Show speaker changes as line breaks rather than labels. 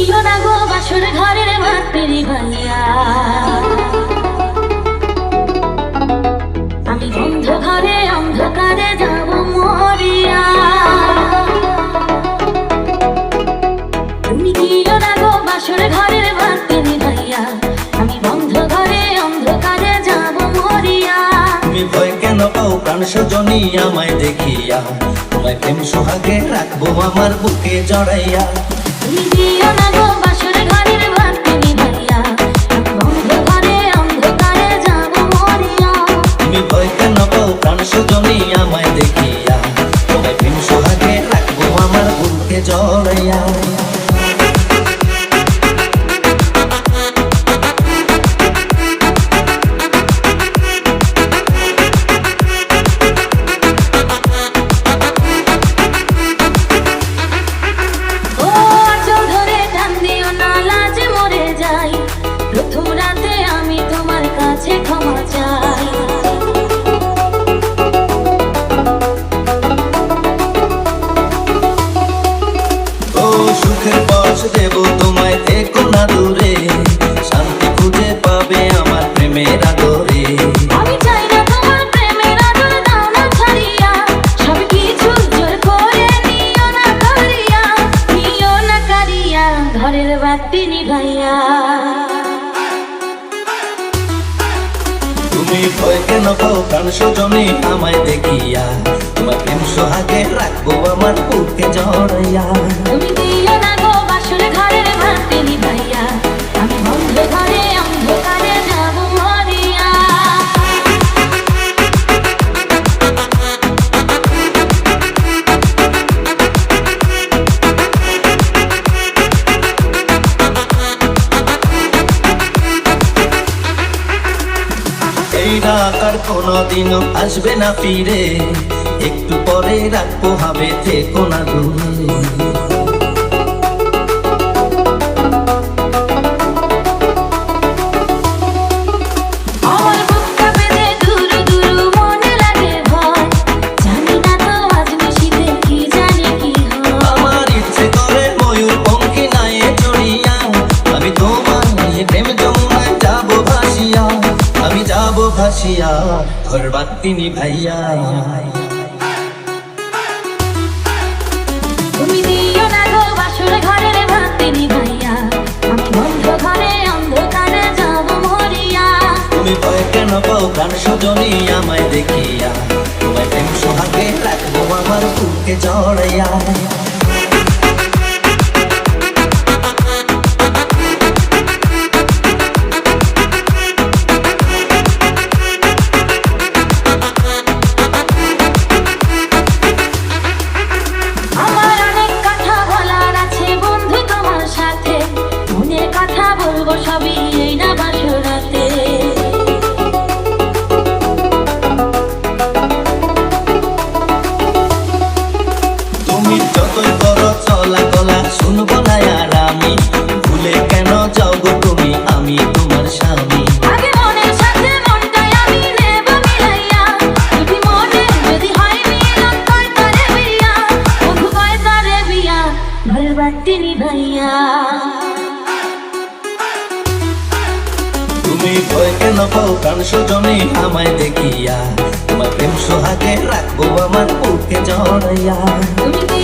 দিও না গো বাসর ঘরের ভাতেরি ভাইয়া, আমি বন্ধ ঘরে অন্ধকারে যাব মরিয়া। তুমি দিও না গো বাসর ঘরের ভাতেরি ভাইয়া, আমি বন্ধ ঘরে অন্ধকারে যাব মরিয়া।
তুমি ভয় কেন পাও প্রাণ সজনী আমায় দেখিয়া, তোমায় প্রেম সোহাগে রাখবো আমার বুকে জড়াইয়া।
তুমি দিও না গো বাসর ঘরের ভাতেরি ভাইয়া, আমি বন্ধ ঘরে অন্ধকারে যাব মরিয়া।
তুমি ভয় কেন পাও প্রাণ সজনী আমায় দেখিয়া, তোমায় প্রেম সোহাগে রাখবো আমার বুকে জড়াইয়া।
প্রথম রাতে আমি তোমার কাছে ক্ষমা চাই,
ও সুখের পথ দেব তোমায়, দেখো না দূরে, শান্তি খুঁজে পাবে আমার প্রেমের আদরে।
আমি চাই না তোমার প্রেমের আদর দাও না ছাড়িয়া, সব কিছু জোর করে নিও না কারিয়া, নিও না কারিয়া ঘরের বাতি নিভাইয়া।
তুমি ভয় কেন পাও প্রাণ সজনী আমায় দেখিয়া, তোমার প্রেম সোহাগে রাখবো আমার বুকে জড়াইয়া।
তুমি দিও না গো বাসর ঘরের ভাতে নিভাইয়া, আমি বন্ধ ঘরে অন্ধকারে যাব মরিয়া।
এই রাত আর কোনোদিনও আসবে না ফিরে, একটু পরে রাখবো হবে থেকো না দূরে।
আমার বুকটা বেঁধে দুরু দুরু মনে লাগে ভয়, জানি না তো আজ নিশিতে কি জানি কি হয়।
আমার ইচ্ছে করে ময়ূর পঙ্খী নায়ে চড়িয়া, আমি তোমার নিয়ে প্রেম যমুনায় যাবো ভাসিয়া, আমি যাবো ভাসিয়া ঘর বাতি নিভাইয়া।
তুমি দিও না গো বাসর ঘরের ভাতে নিভাইয়া, আমি বন্ধ ঘরে অন্ধকারে যাব মরিয়া।
তুমি ভয় কেন পাও প্রাণ সজনী আমায় দেখিয়া, তোমায় প্রেম সোহাগে রাখবো আমার বুকে জড়াইয়া।
আমার অনেক কথা বলার আছে বন্ধু তোমার সাথে, মনের কথা বলবো সবই এই না বাসরাতে।
তুমি যতই করো চলা গলা শুনবো না আর আমি, ভুলে কেন যাও গো তুমি, আমি তোমার স্বামী।
আগে মনের সাথে মনটাই আমি নেব মিলাইয়া, যদি মনে যদি হয় মিলন কয় তারে বিয়া, বন্ধু কয় তারে বিয়া ঘরের বাতি নিভাইয়া।
তুমি ভয় কেন পাও প্রাণ সজনী আমায় দেখিয়া, তোমার প্রেম সোহাগে রাখবো আমার বুকে জড়াইয়া।
তুমি